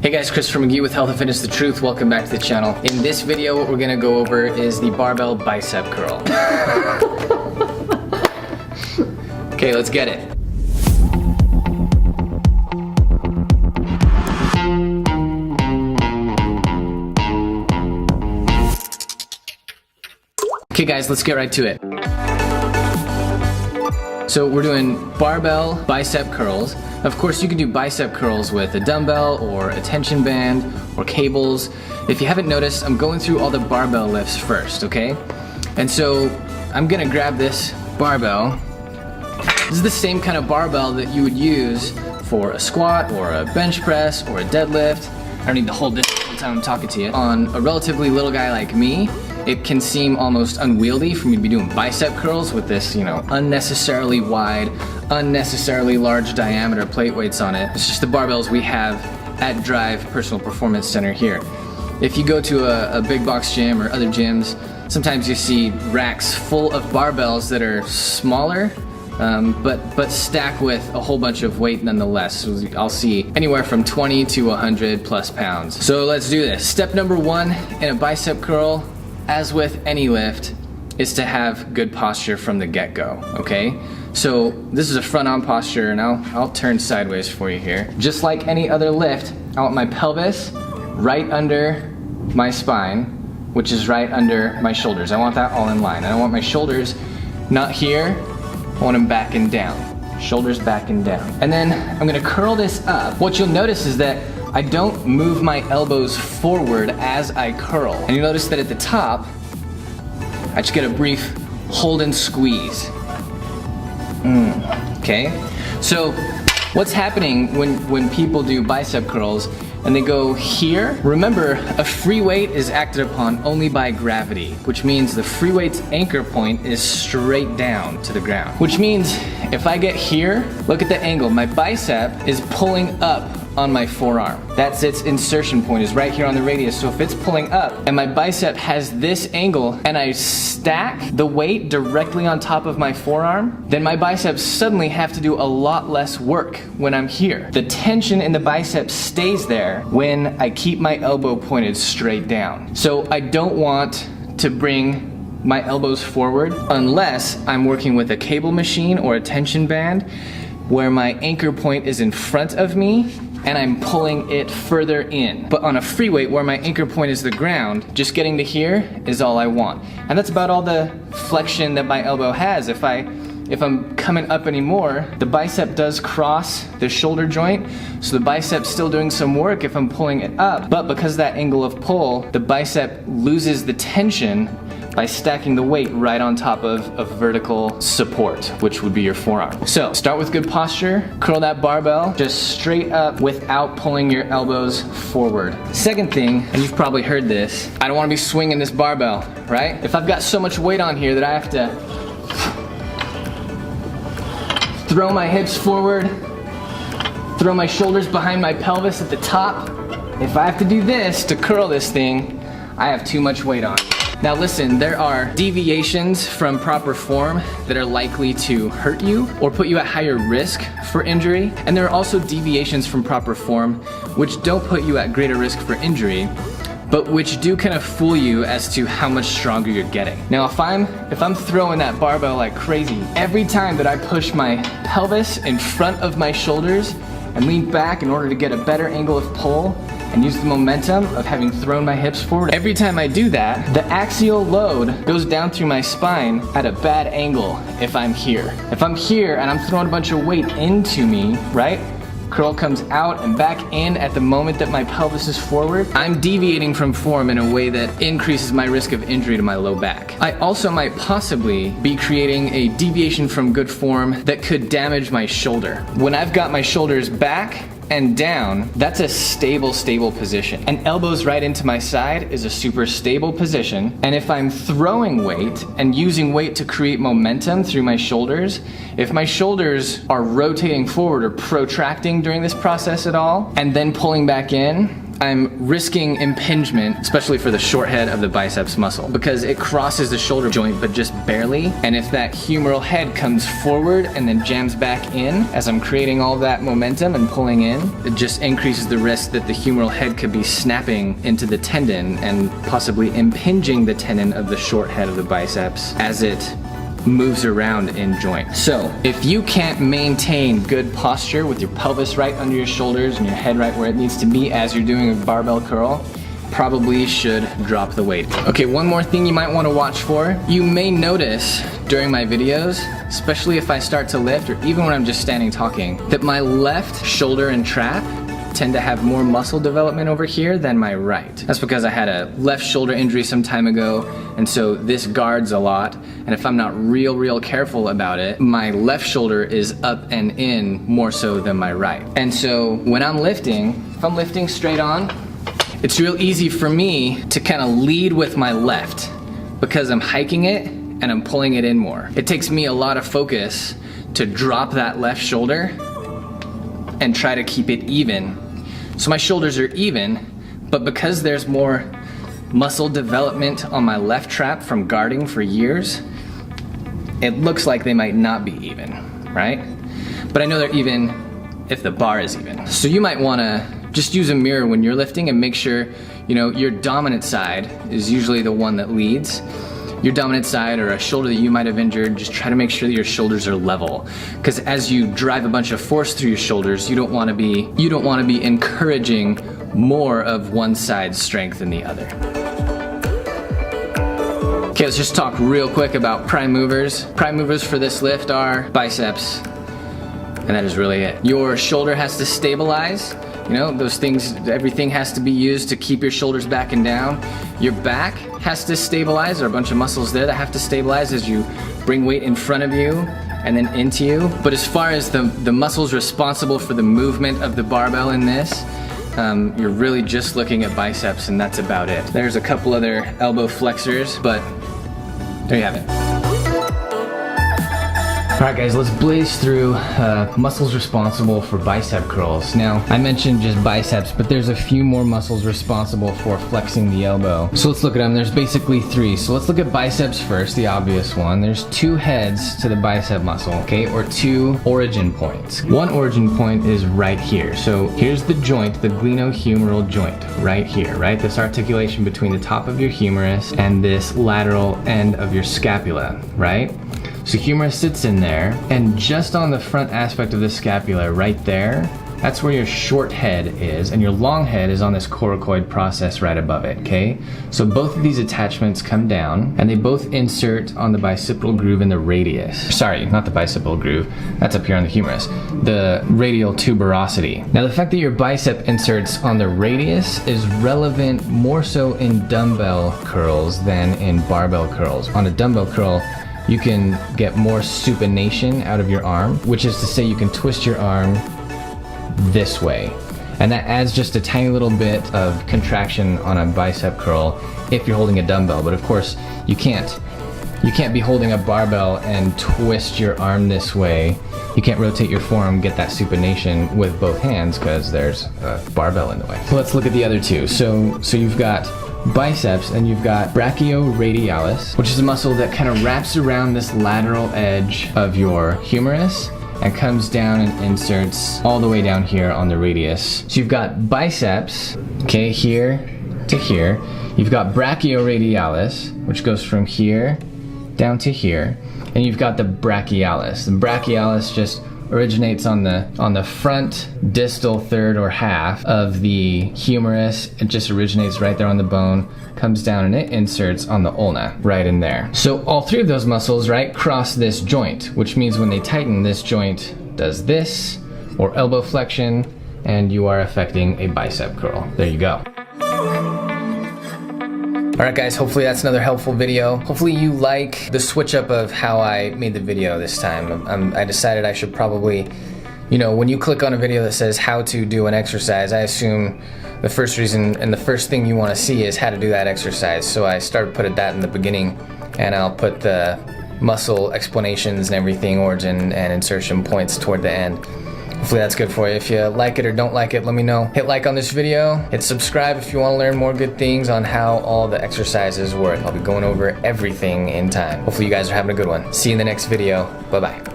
Hey guys, Christopher McGee with Health and Fitness The Truth. Welcome back to the channel. In this video, what we're gonna go over is the barbell bicep curl. Okay, let's get it. Okay guys, let's get right to it. So we're doing barbell bicep curls. Of course, you can do bicep curls with a dumbbell or a tension band or cables. If you haven't noticed, I'm going through all the barbell lifts first, okay? And so I'm gonna grab this barbell. This is the same kind of barbell that you would use for a squat or a bench press or a deadlift. I don't need to hold this the whole time I'm talking to you. On a relatively little guy like me, it can seem almost unwieldy for me to be doing bicep curls with this, unnecessarily wide, unnecessarily large diameter plate weights on it. It's just the barbells we have at Drive Personal Performance Center here. If you go to a big box gym or other gyms, sometimes you see racks full of barbells that are smaller, but stack with a whole bunch of weight nonetheless. So I'll see anywhere from 20 to 100 plus pounds. So let's do this. Step number one in a bicep curl, as with any lift, is to have good posture from the get-go, okay? So this is a front-on posture, and I'll turn sideways for you here. Just like any other lift, I want my pelvis right under my spine, which is right under my shoulders. I want that all in line. I don't want my shoulders not here, I want them back and down. Shoulders back and down. And then I'm gonna curl this up. What you'll notice is that I don't move my elbows forward as I curl. And you'll notice that at the top, I just get a brief hold and squeeze. Okay? So what's happening when people do bicep curls and they go here? Remember, a free weight is acted upon only by gravity, which means the free weight's anchor point is straight down to the ground. Which means if I get here, look at the angle. My bicep is pulling up on my forearm. That's its insertion point, is right here on the radius. So if it's pulling up and my bicep has this angle and I stack the weight directly on top of my forearm, then my biceps suddenly have to do a lot less work when I'm here. The tension in the bicep stays there when I keep my elbow pointed straight down. So I don't want to bring my elbows forward unless I'm working with a cable machine or a tension band where my anchor point is in front of me and I'm pulling it further in. But on a free weight where my anchor point is the ground, just getting to here is all I want. And that's about all the flexion that my elbow has. If I'm coming up anymore, the bicep does cross the shoulder joint, so the bicep's still doing some work if I'm pulling it up, but because of that angle of pull, the bicep loses the tension by stacking the weight right on top of vertical support, which would be your forearm. So start with good posture, curl that barbell just straight up without pulling your elbows forward. Second thing, and you've probably heard this, I don't want to be swinging this barbell, right? If I've got so much weight on here that I have to throw my hips forward, throw my shoulders behind my pelvis at the top, if I have to do this to curl this thing, I have too much weight on. Now listen, there are deviations from proper form that are likely to hurt you or put you at higher risk for injury. And there are also deviations from proper form which don't put you at greater risk for injury, but which do kind of fool you as to how much stronger you're getting. Now if I'm throwing that barbell like crazy, every time that I push my pelvis in front of my shoulders and lean back in order to get a better angle of pull, and use the momentum of having thrown my hips forward. Every time I do that, the axial load goes down through my spine at a bad angle if I'm here. If I'm here and I'm throwing a bunch of weight into me, right? Curl comes out and back in at the moment that my pelvis is forward. I'm deviating from form in a way that increases my risk of injury to my low back. I also might possibly be creating a deviation from good form that could damage my shoulder. When I've got my shoulders back and down, that's a stable position. And elbows right into my side is a super stable position. And if I'm throwing weight and using weight to create momentum through my shoulders, if my shoulders are rotating forward or protracting during this process at all, and then pulling back in, I'm risking impingement, especially for the short head of the biceps muscle, because it crosses the shoulder joint but just barely. And if that humeral head comes forward and then jams back in as I'm creating all that momentum and pulling in, it just increases the risk that the humeral head could be snapping into the tendon and possibly impinging the tendon of the short head of the biceps as it moves around in joint. So if you can't maintain good posture with your pelvis right under your shoulders and your head right where it needs to be as you're doing a barbell curl, probably should drop the weight. Okay, one more thing you might want to watch for. You may notice during my videos, especially if I start to lift or even when I'm just standing talking, that my left shoulder and trap tend to have more muscle development over here than my right. That's because I had a left shoulder injury some time ago, and so this guards a lot, and if I'm not real careful about it, my left shoulder is up and in more so than my right. And so when I'm lifting, if I'm lifting straight on, it's real easy for me to kind of lead with my left because I'm hiking it and I'm pulling it in more. It takes me a lot of focus to drop that left shoulder and try to keep it even. So my shoulders are even, but because there's more muscle development on my left trap from guarding for years, it looks like they might not be even, right? But I know they're even if the bar is even. So you might wanna just use a mirror when you're lifting and make sure, you know, your dominant side is usually the one that leads. Your dominant side or a shoulder that you might have injured, just try to make sure that your shoulders are level. Because as you drive a bunch of force through your shoulders, you don't want to be encouraging more of one side's strength than the other. Okay, let's just talk real quick about prime movers. Prime movers for this lift are biceps, and that is really it. Your shoulder has to stabilize. You know, those things, everything has to be used to keep your shoulders back and down. Your back has to stabilize. There are a bunch of muscles there that have to stabilize as you bring weight in front of you and then into you. But as far as the muscles responsible for the movement of the barbell in this, you're really just looking at biceps, and that's about it. There's a couple other elbow flexors, but there you have it. Alright guys, let's blaze through muscles responsible for bicep curls. Now, I mentioned just biceps, but there's a few more muscles responsible for flexing the elbow. So let's look at them. There's basically three. So let's look at biceps first, the obvious one. There's two heads to the bicep muscle, okay, or two origin points. One origin point is right here. So here's the joint, the glenohumeral joint, right here, right? This articulation between the top of your humerus and this lateral end of your scapula, right? So humerus sits in there, and just on the front aspect of the scapula, right there, that's where your short head is, and your long head is on this coracoid process right above it, okay? So both of these attachments come down, and they both insert on the bicipital groove in the radius. Sorry, not the bicipital groove, that's up here on the humerus. The radial tuberosity. Now the fact that your bicep inserts on the radius is relevant more so in dumbbell curls than in barbell curls. On a dumbbell curl, you can get more supination out of your arm, which is to say you can twist your arm this way. And that adds just a tiny little bit of contraction on a bicep curl if you're holding a dumbbell. But of course, you can't be holding a barbell and twist your arm this way. You can't rotate your forearm, get that supination with both hands because there's a barbell in the way. So let's look at the other two. So you've got biceps, and you've got brachioradialis, which is a muscle that kind of wraps around this lateral edge of your humerus and comes down and inserts all the way down here on the radius. So you've got biceps, okay, here to here. You've got brachioradialis, which goes from here down to here, and you've got the brachialis. The brachialis just originates on the front distal third or half of the humerus. It just originates right there on the bone, comes down, and it inserts on the ulna right in there. So all three of those muscles, right, cross this joint, which means when they tighten, this joint does this, or elbow flexion, and you are affecting a bicep curl. There you go. Alright guys, hopefully that's another helpful video. Hopefully you like the switch up of how I made the video this time. I decided I should probably, you know, when you click on a video that says how to do an exercise, I assume the first reason and the first thing you want to see is how to do that exercise. So I started putting that in the beginning, and I'll put the muscle explanations and everything, origin and insertion points toward the end. Hopefully that's good for you. If you like it or don't like it, let me know. Hit like on this video, hit subscribe if you want to learn more good things on how all the exercises work. I'll be going over everything in time. Hopefully you guys are having a good one. See you in the next video. Bye-bye.